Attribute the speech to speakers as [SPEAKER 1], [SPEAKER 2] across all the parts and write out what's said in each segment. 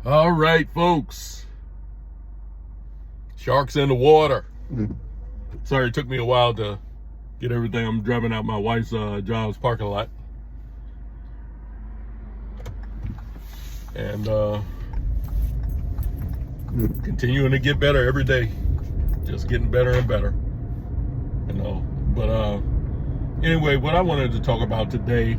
[SPEAKER 1] All right, folks. Sharks in the water. Sorry, it took me a while to get everything. I'm driving out my wife's job's parking lot. And continuing to get better every day. Just getting better and better. You know. But anyway, what I wanted to talk about today,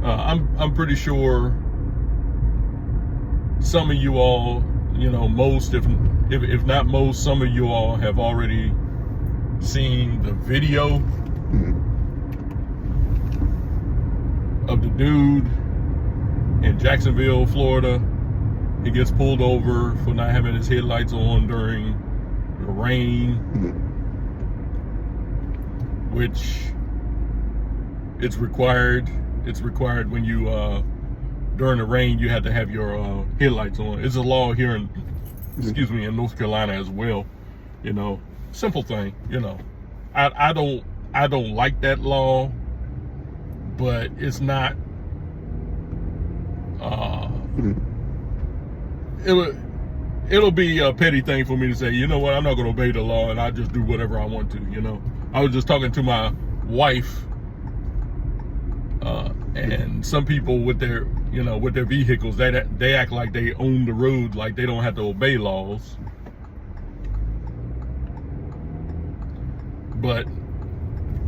[SPEAKER 1] I'm pretty sure some of you all, you know, most, if not most, some of you all have already seen the video of the dude in Jacksonville, Florida. He gets pulled over for not having his headlights on during the rain, which it's required. It's required when you during the rain you have to have your headlights on. It's a law here in in North Carolina as well. You know, simple thing. You know, I don't like that law, but it's not. It'll be a petty thing for me to say, you know what, I'm not going to obey the law and I just do whatever I want to. You know, I was just talking to my wife. And some people with their, you know, with their vehicles, they act like they own the road, like they don't have to obey laws. But,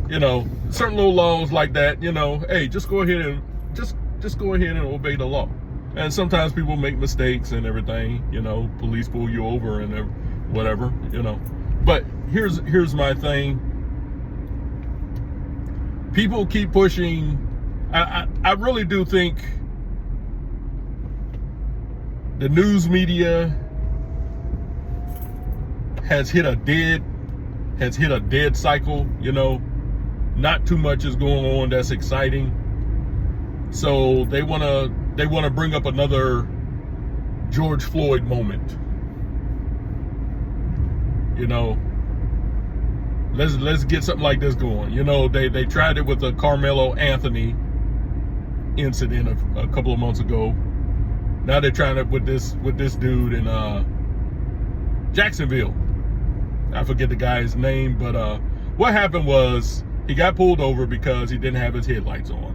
[SPEAKER 1] you know, certain little laws like that, you know, hey, just go ahead and just go ahead and obey the law. And sometimes people make mistakes and everything, you know, police pull you over and whatever, you know. But here's my thing. People keep pushing. I really do think the news media has hit a dead cycle. You know, not too much is going on that's exciting, so they want to bring up another George Floyd moment. You know, let's get something like this going. You know, they tried it with the Carmelo Anthony incident a couple of months ago. Now they're trying it with this dude in Jacksonville. I forget the guy's name, but what happened was he got pulled over because he didn't have his headlights on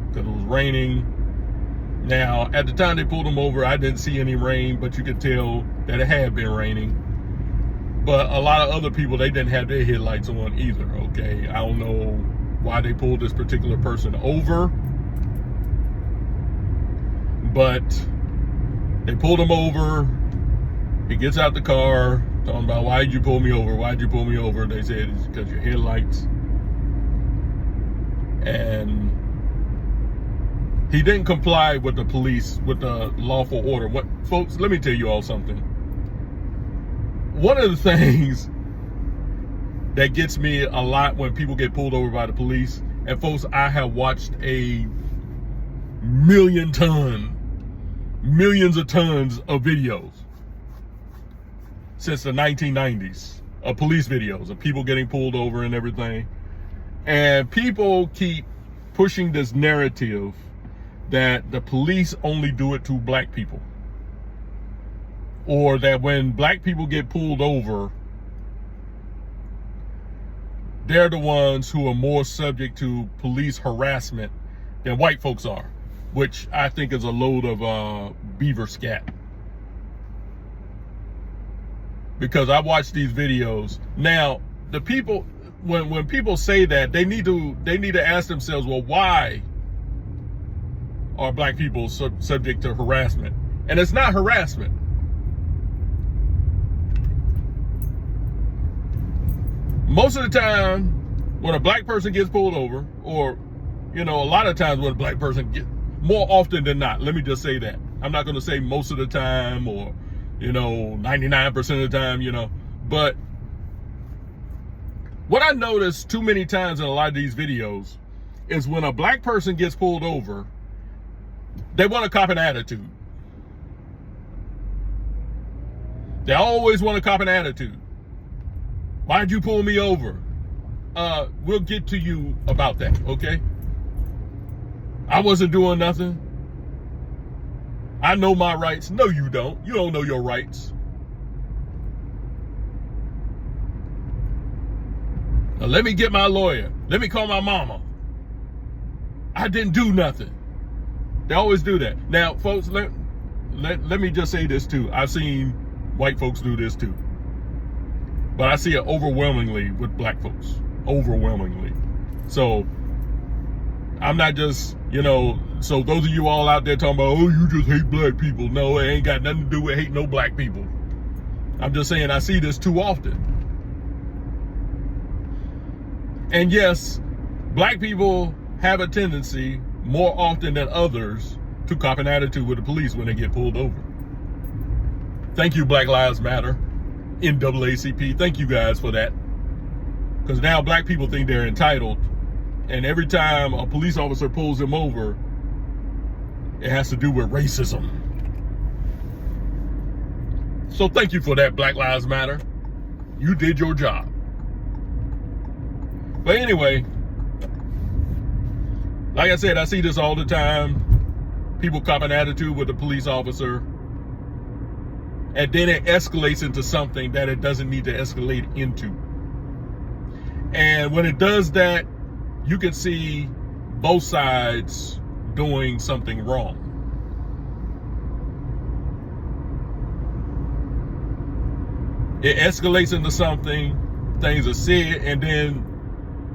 [SPEAKER 1] because it was raining. Now, at the time they pulled him over, I didn't see any rain, but you could tell that it had been raining. But a lot of other people, they didn't have their headlights on either. Okay, I don't know why they pulled this particular person over, but they pulled him over. He gets out the car, talking about, why'd you pull me over? Why'd you pull me over? They said it's because your headlights. And he didn't comply with the police, with the lawful order. What, folks, let me tell you all something. One of the things that gets me a lot when people get pulled over by the police, and folks, I have watched a millions of tons of videos since the 1990s of police videos of people getting pulled over and everything. And people keep pushing this narrative that the police only do it to black people, or that when black people get pulled over, they're the ones who are more subject to police harassment than white folks are, which I think is a load of beaver scat. Because I watch these videos. Now, the people, when people say that, they need to ask themselves, well, why are black people subject to harassment? And it's not harassment. Most of the time, when a black person gets pulled over, or, you know, a lot of times when a black person more often than not, let me just say that. I'm not going to say most of the time, or, you know, 99% of the time, you know. But what I noticed too many times in a lot of these videos is when a black person gets pulled over, they want to cop an attitude. They always want to cop an attitude. Why'd you pull me over? We'll get to you about that, okay? I wasn't doing nothing. I know my rights. No, you don't. You don't know your rights. Now, let me get my lawyer. Let me call my mama. I didn't do nothing. They always do that. Now, folks, let me just say this too. I've seen white folks do this too. But I see it overwhelmingly with black folks. Overwhelmingly. So, I'm not just, so those of you all out there talking about, oh, you just hate black people. No, it ain't got nothing to do with hating no black people. I'm just saying I see this too often. And yes, black people have a tendency more often than others to cop an attitude with the police when they get pulled over. Thank you, Black Lives Matter, NAACP. Thank you guys for that. Because now black people think they're entitled. And every time a police officer pulls them over, it has to do with racism. So thank you for that, Black Lives Matter. You did your job. But anyway, like I said, I see this all the time. People cop an attitude with a police officer. And then it escalates into something that it doesn't need to escalate into. And when it does that, you can see both sides doing something wrong. It escalates into something, things are said, and then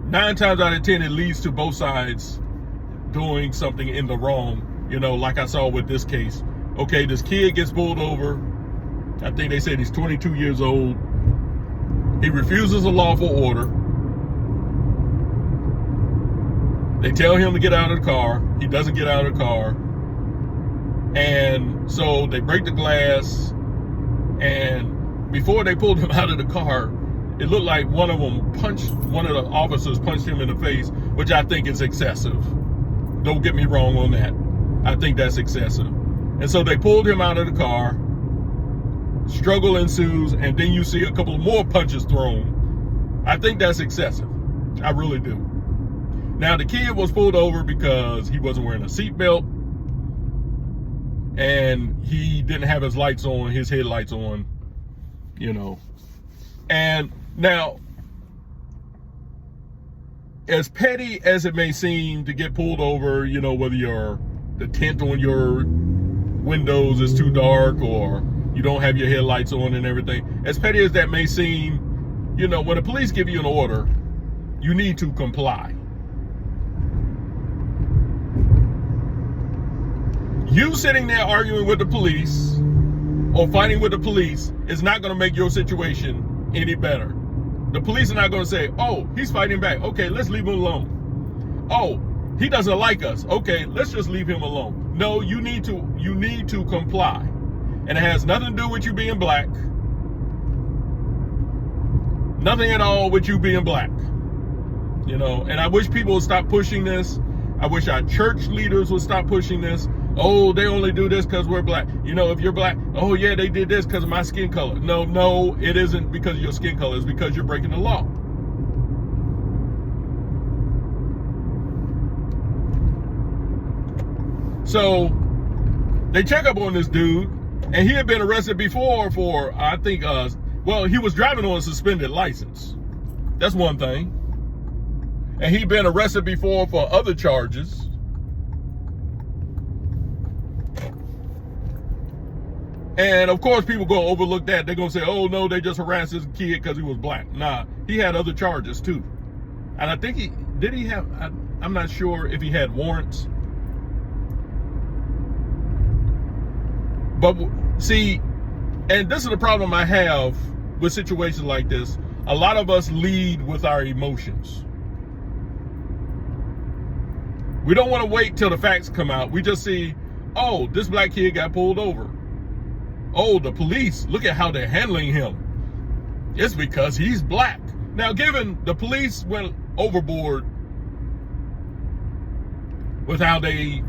[SPEAKER 1] 9 times out of 10, it leads to both sides doing something in the wrong. Like I saw with this case. Okay, this kid gets pulled over. I think they said he's 22 years old. He refuses a lawful order. They tell him to get out of the car. He doesn't get out of the car. And so they break the glass. And before they pulled him out of the car, it looked like one of the officers punched him in the face, which I think is excessive. Don't get me wrong on that. I think that's excessive. And so they pulled him out of the car. Struggle ensues. And then you see a couple more punches thrown. I think that's excessive. I really do. Now, the kid was pulled over because he wasn't wearing a seatbelt and he didn't have his lights on, his headlights on, And now, as petty as it may seem to get pulled over, whether the tint on your windows is too dark or you don't have your headlights on and everything, as petty as that may seem, when the police give you an order, you need to comply. You sitting there arguing with the police or fighting with the police is not going to make your situation any better. The police are not going to say, oh, he's fighting back. Okay, let's leave him alone. Oh, he doesn't like us. Okay, let's just leave him alone. No, you need to comply. And it has nothing to do with you being black. Nothing at all with you being black. And I wish people would stop pushing this. I wish our church leaders would stop pushing this. Oh, they only do this because we're black. If you're black, oh yeah, they did this because of my skin color. No, it isn't because of your skin color. It's because you're breaking the law. So they check up on this dude, and he had been arrested before for, I think, he was driving on a suspended license. That's one thing. And he'd been arrested before for other charges. And of course, people gonna overlook that. They're gonna say, oh no, they just harassed this kid because he was black. Nah, he had other charges too. And I think I'm not sure if he had warrants. But see, and this is the problem I have with situations like this. A lot of us lead with our emotions. We don't want to wait till the facts come out. We just see, oh, this black kid got pulled over. Oh, the police, look at how they're handling him. It's because he's black. Now, given the police went overboard with how they,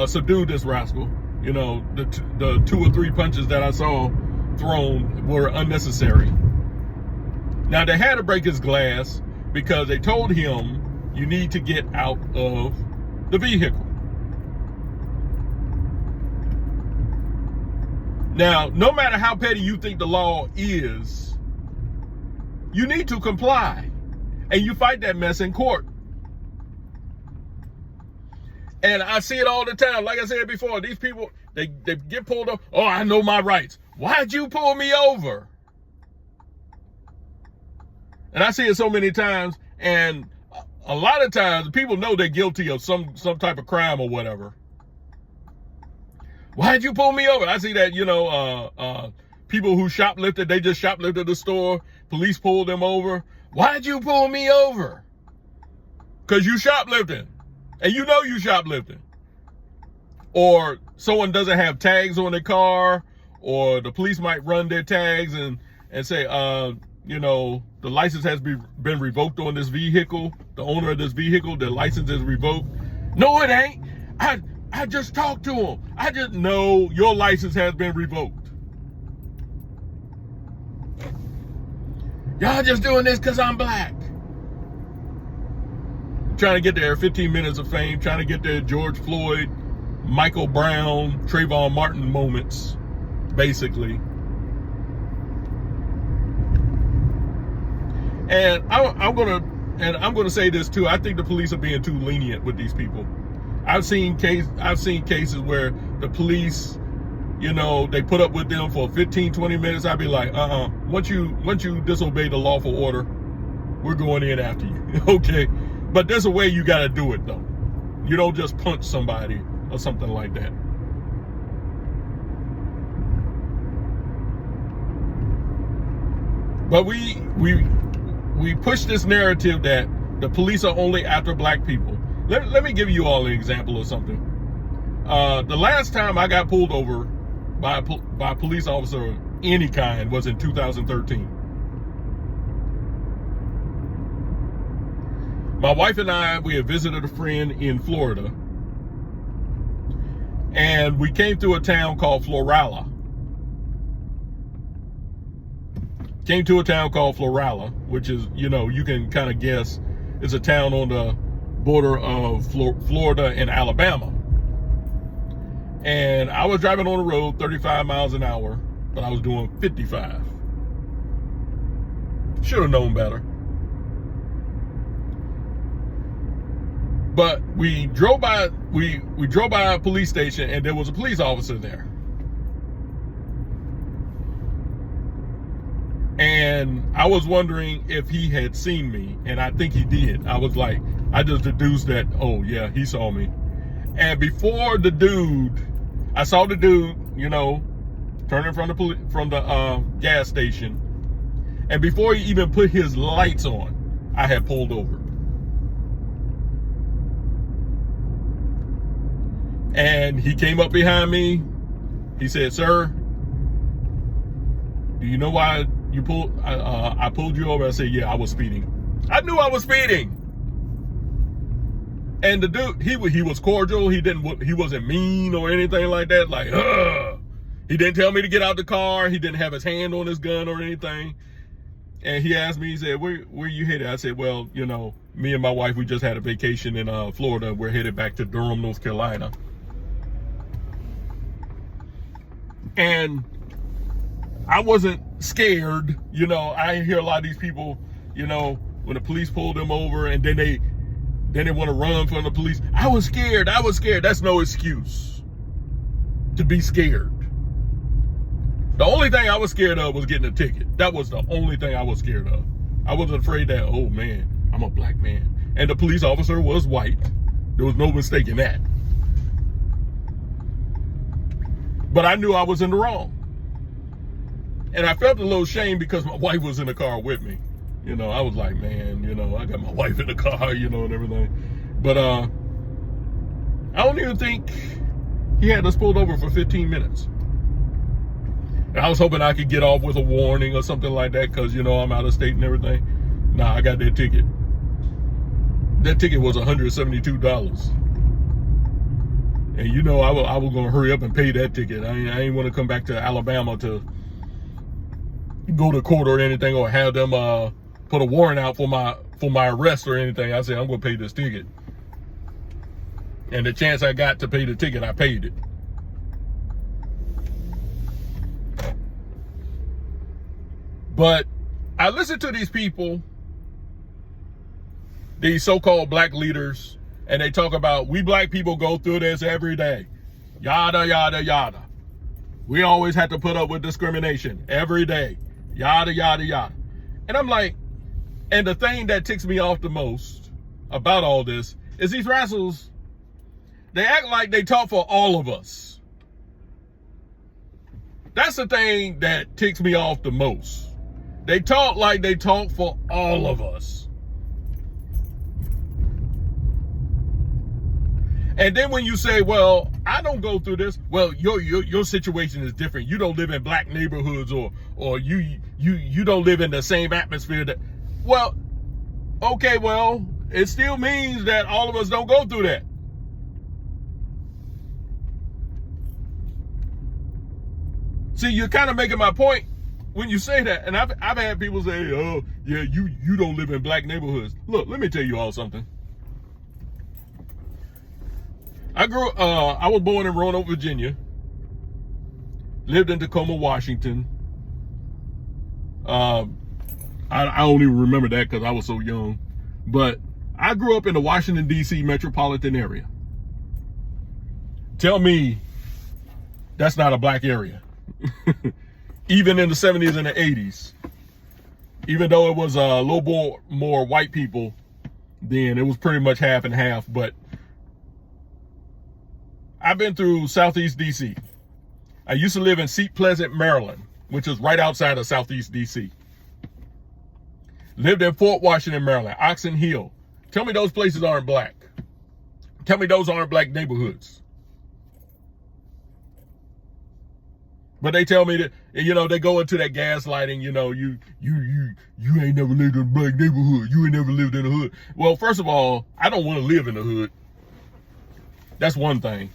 [SPEAKER 1] subdued this rascal, the 2 or 3 punches that I saw thrown were unnecessary. Now, they had to break his glass because they told him you need to get out of the vehicle. Now, no matter how petty you think the law is, you need to comply. And you fight that mess in court. And I see it all the time. Like I said before, these people, they get pulled over. Oh, I know my rights. Why'd you pull me over? And I see it so many times. And a lot of times, people know they're guilty of some type of crime or whatever. Why'd you pull me over? I see that, people who shoplifted, they just shoplifted the store. Police pulled them over. Why'd you pull me over? Because you shoplifting. And you know you shoplifting. Or someone doesn't have tags on their car, or the police might run their tags and say, the license has been revoked on this vehicle. The owner of this vehicle, their license is revoked. No, it ain't. I just talked to him. I just know your license has been revoked. Y'all just doing this because I'm black. Trying to get their 15 minutes of fame, trying to get their George Floyd, Michael Brown, Trayvon Martin moments, basically. And I'm gonna say this too. I think the police are being too lenient with these people. I've seen cases where the police, they put up with them for 15, 20 minutes. I'd be like, once you disobey the lawful order, we're going in after you. Okay. But there's a way you got to do it, though. You don't just punch somebody or something like that. But we push this narrative that the police are only after black people. Let me give you all an example of something. The last time I got pulled over by a police officer of any kind was in 2013. My wife and I, we had visited a friend in Florida, and we came through a town called Florala. Which is, you can kind of guess, it's a town on the border of Florida and Alabama. And I was driving on the road 35 miles an hour, but I was doing 55. Should have known better. But we drove by a police station, and there was a police officer there. And I was wondering if he had seen me, and I think he did. I just deduced that, oh yeah, he saw me. And before I saw the dude, turning from the gas station. And before he even put his lights on, I had pulled over. And he came up behind me. He said, "Sir, do you know why you pulled? I pulled you over." I said, "Yeah, I was speeding." I knew I was speeding. And the dude, he was cordial. He wasn't mean or anything like that. Like, he didn't tell me to get out the car. He didn't have his hand on his gun or anything. And he asked me, he said, where you headed? I said, well, me and my wife, we just had a vacation in Florida. We're headed back to Durham, North Carolina. And I wasn't scared. I hear a lot of these people, when the police pull them over and then they want to run from the police. I was scared. That's no excuse to be scared. The only thing I was scared of was getting a ticket. That was the only thing I was scared of. I wasn't afraid that, oh man, I'm a black man. And the police officer was white. There was no mistaking that. But I knew I was in the wrong. And I felt a little shame because my wife was in the car with me. I was like, man, I got my wife in the car, and everything. But I don't even think he had us pulled over for 15 minutes. And I was hoping I could get off with a warning or something like that because, I'm out of state and everything. Nah, I got that ticket. That ticket was $172. And I was going to hurry up and pay that ticket. I ain't want to come back to Alabama to go to court or anything or have them put a warrant out for my arrest or anything. I said, I'm going to pay this ticket. And the chance I got to pay the ticket, I paid it. But I listen to these people, these so-called black leaders, and they talk about, we black people go through this every day. Yada, yada, yada. We always have to put up with discrimination every day. Yada, yada, yada. And I'm like, and the thing that ticks me off the most about all this is these rascals, they act like they talk for all of us. That's the thing that ticks me off the most. They talk like they talk for all of us. And then when you say, well, I don't go through this, well, your situation is different. You don't live in black neighborhoods, or you don't live in the same atmosphere that, well, okay, well, it still means that all of us don't go through that. See, you're kind of making my point when you say that. And I've had people say, oh, yeah, you don't live in black neighborhoods. Look, let me tell you all something. I was born in Roanoke, Virginia, lived in Tacoma, Washington. I don't even remember that because I was so young, but I grew up in the Washington, D.C. metropolitan area. Tell me that's not a black area. Even in the 70s and the 80s, even though it was a little more white people then, it was pretty much half and half, but I've been through Southeast DC. I used to live in Seat Pleasant, Maryland, which is right outside of Southeast DC. Lived in Fort Washington, Maryland, Oxon Hill. Tell me those places aren't black. Tell me those aren't black neighborhoods. But they tell me that, they go into that gaslighting, you ain't never lived in a black neighborhood. You ain't never lived in a hood. Well, first of all, I don't want to live in the hood. That's one thing.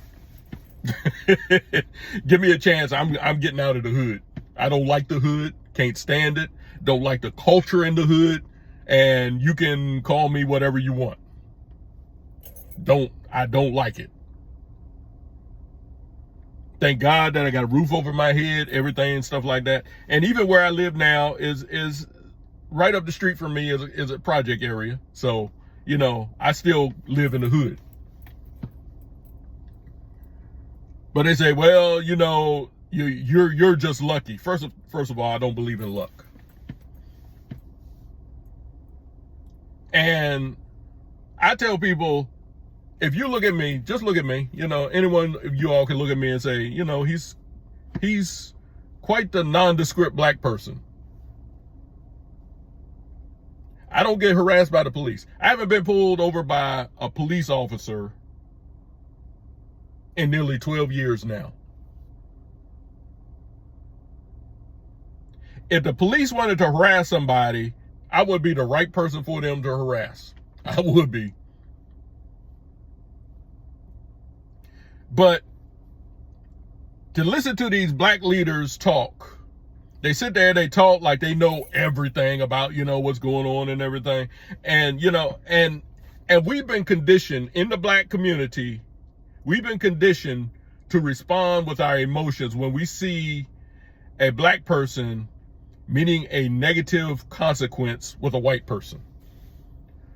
[SPEAKER 1] Give me a chance. I'm getting out of the hood. I don't like the hood. Can't stand it. Don't like the culture in the hood. And you can call me whatever you want. I don't like it. Thank God that I got a roof over my head, everything and stuff like that. And even where I live now is right up the street from me is a project area. So, I still live in the hood. But they say, well, you're just lucky. First of all, I don't believe in luck. And I tell people, if you look at me, just look at me. Anyone of you all can look at me and say, he's quite the nondescript black person. I don't get harassed by the police. I haven't been pulled over by a police officer in nearly 12 years now. If the police wanted to harass somebody, I would be the right person for them to harass. I would be. But to listen to these black leaders talk, they sit there, they talk like they know everything about, what's going on and everything. And, and we've been conditioned in the black community. We've been conditioned to respond with our emotions when we see a black person meeting a negative consequence with a white person.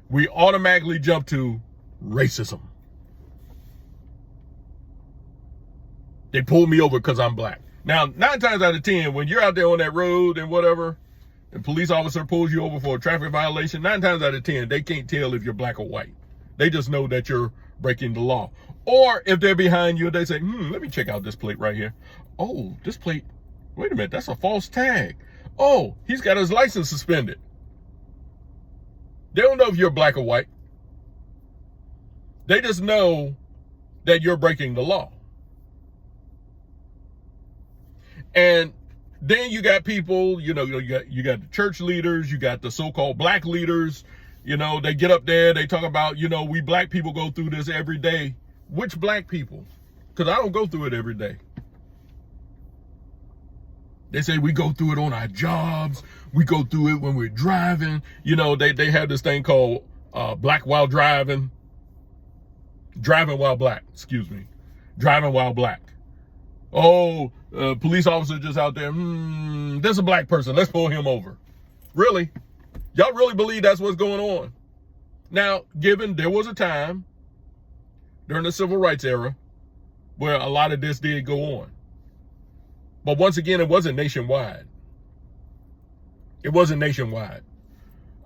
[SPEAKER 1] We automatically jump to racism. They pulled me over because I'm black. Now, 9 times out of 10, when you're out there on that road and whatever, and police officer pulls you over for a traffic violation, 9 times out of 10, they can't tell if you're black or white. They just know that you're breaking the law. Or if they're behind you, they say, let me check out this plate right here. Oh, this plate, wait a minute, that's a false tag. Oh, he's got his license suspended. They don't know if you're black or white. They just know that you're breaking the law. And then you got people, you got the church leaders, you got the so-called black leaders, they get up there, they talk about, we black people go through this every day. Which black people? Because I don't go through it every day. They say we go through it on our jobs. We go through it when we're driving. They have this thing called black while driving. Driving while black, excuse me. Driving while black. Oh, police officer just out there, there's a black person, let's pull him over. Really? Y'all really believe that's what's going on? Now, given there was a time during the civil rights era where a lot of this did go on. But once again, it wasn't nationwide. It wasn't nationwide.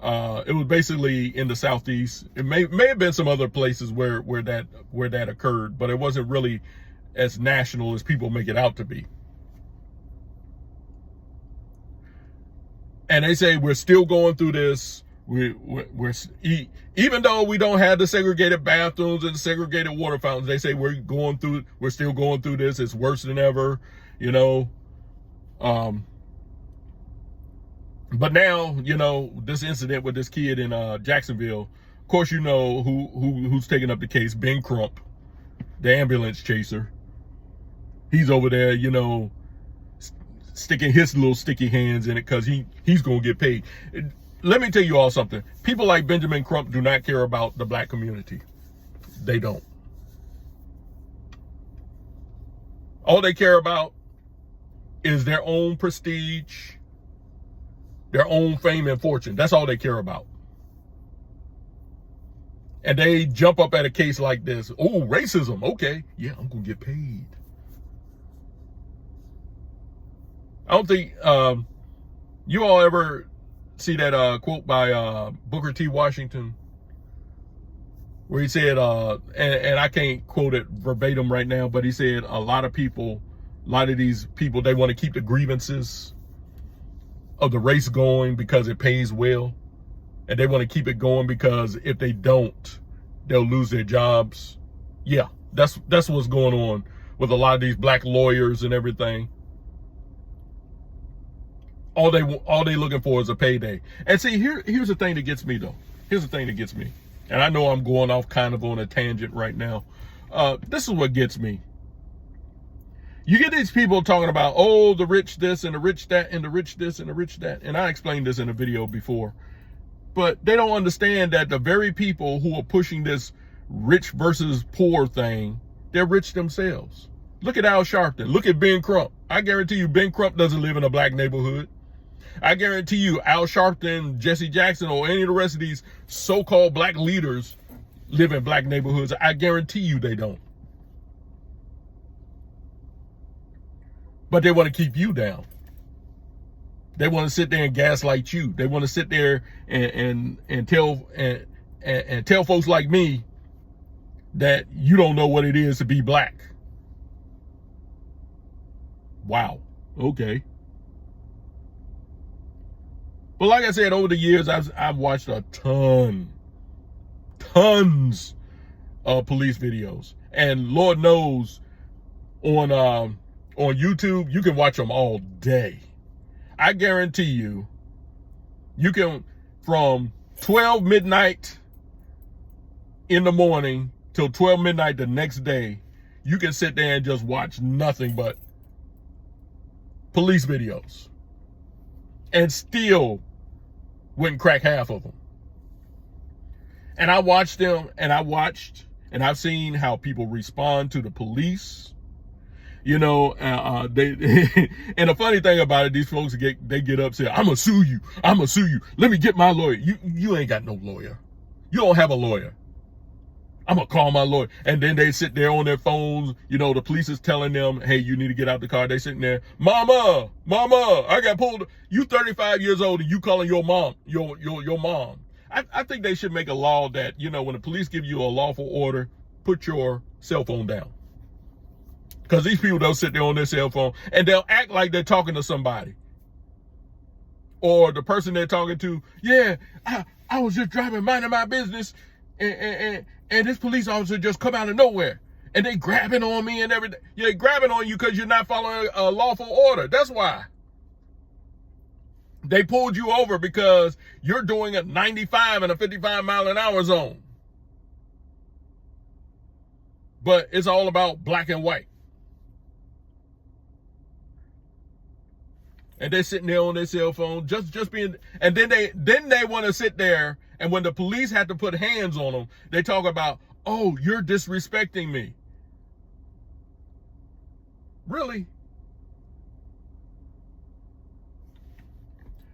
[SPEAKER 1] It was basically in the Southeast. It may have been some other places where that occurred, but it wasn't really as national as people make it out to be. And they say we're still going through this. We're even though we don't have the segregated bathrooms and the segregated water fountains, they say we're still going through this. It's worse than ever, you know. But now, you know, this incident with this kid in Jacksonville, of course, you know who's taking up the case. Ben Crump, the ambulance chaser. He's over there, you know, sticking his little sticky hands in it because he's gonna get paid. Let me tell you all something. People like Benjamin Crump do not care about the black community. They don't. All they care about is their own prestige, their own fame and fortune. That's all they care about. And they jump up at a case like this. Oh, racism. Okay. Yeah, I'm going to get paid. I don't think you all ever see that quote by Booker T. Washington where he said, and I can't quote it verbatim right now, but he said a lot of these people, they want to keep the grievances of the race going because it pays well. And they want to keep it going because if they don't, they'll lose their jobs. Yeah, that's what's going on with a lot of these black lawyers and everything. All they looking for is a payday. And see, here's the thing that gets me though. Here's the thing that gets me. And I know I'm going off kind of on a tangent right now. This is what gets me. You get these people talking about, oh, the rich this and the rich that and the rich this and the rich that. And I explained this in a video before. But they don't understand that the very people who are pushing this rich versus poor thing, they're rich themselves. Look at Al Sharpton. Look at Ben Crump. I guarantee you Ben Crump doesn't live in a black neighborhood. I guarantee you Al Sharpton, Jesse Jackson, or any of the rest of these so-called black leaders live in black neighborhoods. I guarantee you they don't. But they want to keep you down. They want to sit there and gaslight you. They want to sit there and tell folks like me that you don't know what it is to be black. Wow. Okay. But like I said, over the years, I've watched a tons of police videos, and Lord knows, on YouTube, you can watch them all day. I guarantee you, you can, from 12 midnight in the morning till 12 midnight the next day, you can sit there and just watch nothing but police videos and still wouldn't crack half of them. And I watched them, and I've seen how people respond to the police. You know, they and the funny thing about it, these folks get upset. I'm gonna sue you. Let me get my lawyer. You ain't got no lawyer. You don't have a lawyer. I'm gonna call my lawyer. And then they sit there on their phones. You know, the police is telling them, hey, you need to get out the car. They sitting there, mama, I got pulled. You 35 years old and you calling your mom, your mom. I think they should make a law that, you know, when the police give you a lawful order, put your cell phone down. Because these people don't sit there on their cell phone and they'll act like they're talking to somebody. Or the person they're talking to, yeah, I was just driving, minding my business, and this police officer just come out of nowhere. And they grabbing on me and everything. Yeah, grabbing on you because you're not following a lawful order. That's why. They pulled you over because you're doing a 95 and a 55 mile an hour zone. But it's all about black and white. And they're sitting there on their cell phone, just being, and then they want to sit there, and when the police had to put hands on them, they talk about, oh, you're disrespecting me. Really?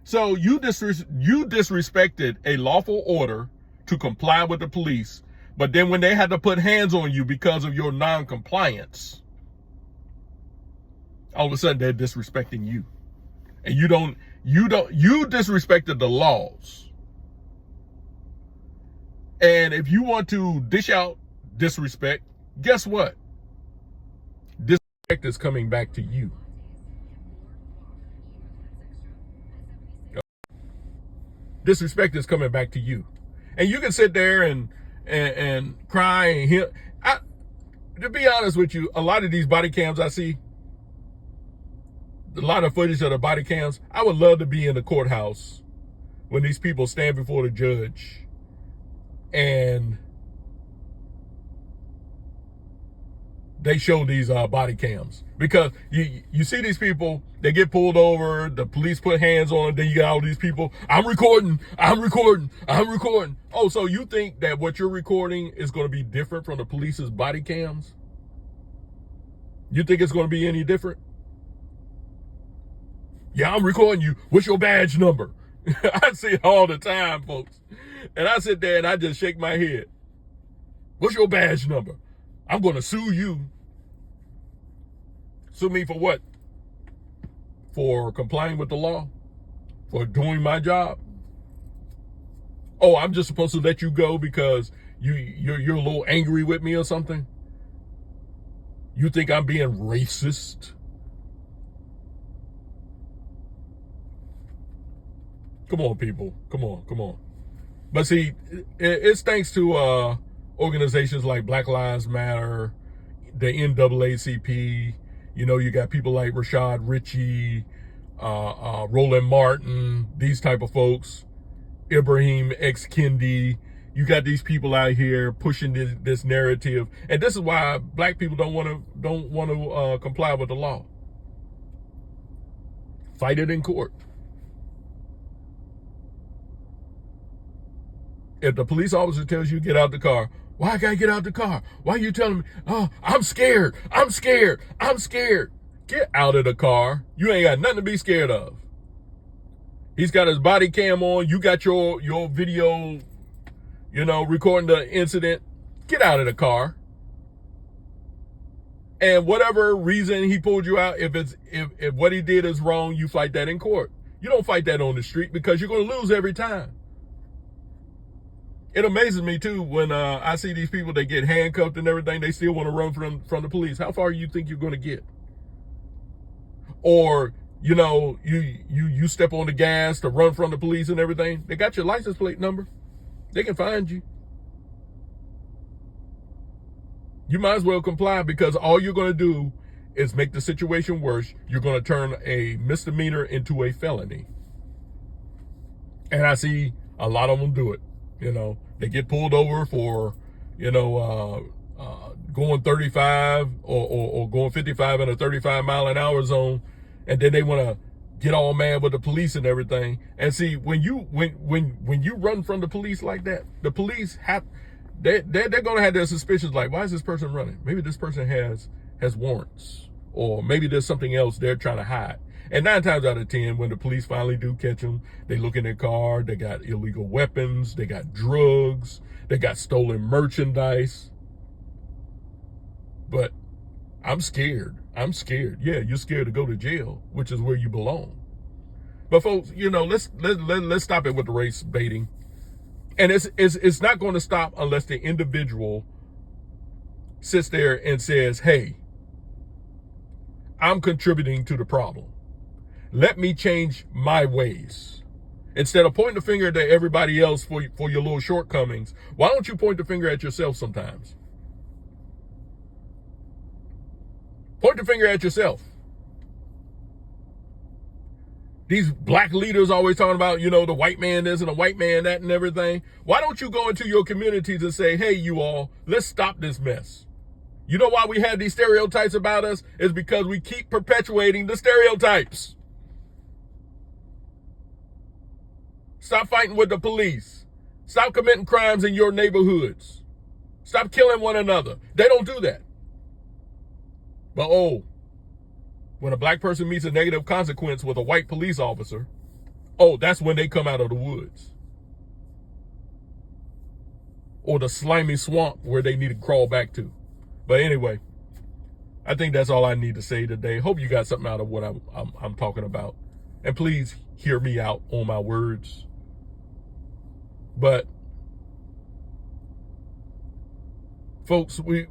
[SPEAKER 1] So you disrespected a lawful order to comply with the police, but then when they had to put hands on you because of your non-compliance, all of a sudden they're disrespecting you. And you disrespected the laws. And if you want to dish out disrespect, guess what? Disrespect is coming back to you. Disrespect is coming back to you. And you can sit there and cry and hear. To be honest with you, a lot of these body cams I see, a lot of footage of the body cams, I would love to be in the courthouse when these people stand before the judge and they show these body cams. Because you see these people, they get pulled over, the police put hands on them, then you got all these people, I'm recording. Oh, so you think that what you're recording is going to be different from the police's body cams? You think it's going to be any different? Yeah, I'm recording you. What's your badge number? I see it all the time, folks. And I sit there and I just shake my head. What's your badge number? I'm going to sue you. Sue me for what? For complying with the law? For doing my job? Oh, I'm just supposed to let you go because you're a little angry with me or something? You think I'm being racist? Come on, people. Come on. But see, it's thanks to organizations like Black Lives Matter, the NAACP. You know, you got people like Rashad Ritchie, Roland Martin, these type of folks, Ibrahim X. Kendi. You got these people out here pushing this narrative, and this is why black people don't want to comply with the law. Fight it in court. If the police officer tells you get out the car, why I gotta get out the car? Why are you telling me? Oh, I'm scared. Get out of the car. You ain't got nothing to be scared of. He's got his body cam on. You got your video, recording the incident. Get out of the car. And whatever reason he pulled you out, if what he did is wrong, you fight that in court. You don't fight that on the street because you're going to lose every time. It amazes me too when I see these people, they get handcuffed and everything, they still want to run from the police. How far do you think you're going to get? Or, you step on the gas to run from the police and everything. They got your license plate number. They can find you. You might as well comply because all you're going to do is make the situation worse. You're going to turn a misdemeanor into a felony. And I see a lot of them do it. They get pulled over for, going 35 or going 55 in a 35 mile an hour zone. And then they want to get all mad with the police and everything. And see, when you run from the police like that, the police they're going to have their suspicions like, why is this person running? Maybe this person has warrants, or maybe there's something else they're trying to hide. And 9 times out of 10, when the police finally do catch them, they look in their car, they got illegal weapons, they got drugs, they got stolen merchandise. But I'm scared. Yeah, you're scared to go to jail, which is where you belong. But folks, let's stop it with the race baiting. And it's not going to stop unless the individual sits there and says, hey, I'm contributing to the problem. Let me change my ways. Instead of pointing the finger at everybody else for your little shortcomings, why don't you point the finger at yourself sometimes? Point the finger at yourself. These black leaders always talking about, the white man this and the white man that and everything. Why don't you go into your communities and say, hey, you all, let's stop this mess. You know why we have these stereotypes about us? It's because we keep perpetuating the stereotypes. Stop fighting with the police. Stop committing crimes in your neighborhoods. Stop killing one another. They don't do that. But when a black person meets a negative consequence with a white police officer, Oh, that's when they come out of the woods. Or the slimy swamp where they need to crawl back to. But anyway, I think that's all I need to say today. Hope you got something out of what I'm talking about. And please hear me out on my words. But folks, we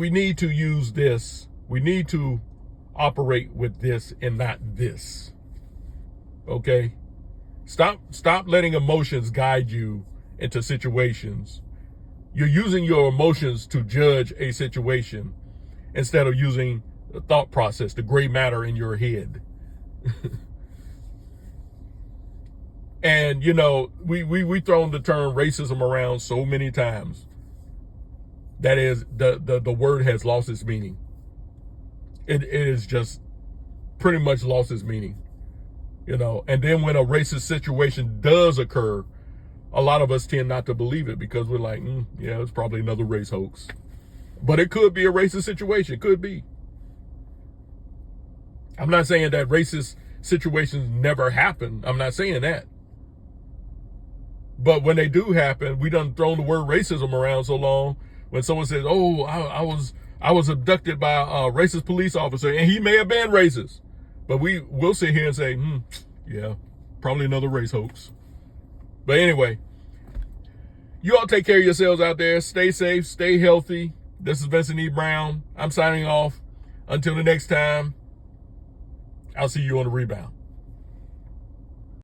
[SPEAKER 1] need to use this. We need to operate with this and not this. Okay? Stop letting emotions guide you into situations. You're using your emotions to judge a situation instead of using the thought process, the gray matter in your head. And, you know, we thrown the term racism around so many times. That is, the word has lost its meaning. It is just pretty much lost its meaning. You know, and then when a racist situation does occur, a lot of us tend not to believe it because we're like, yeah, it's probably another race hoax. But it could be a racist situation. It could be. I'm not saying that racist situations never happen. I'm not saying that. But when they do happen, we done thrown the word racism around so long. When someone says, oh, I was abducted by a racist police officer, and he may have been racist. But we'll sit here and say, yeah, probably another race hoax. But anyway, you all take care of yourselves out there. Stay safe, stay healthy. This is Vincent E. Brown. I'm signing off. Until the next time, I'll see you on the rebound.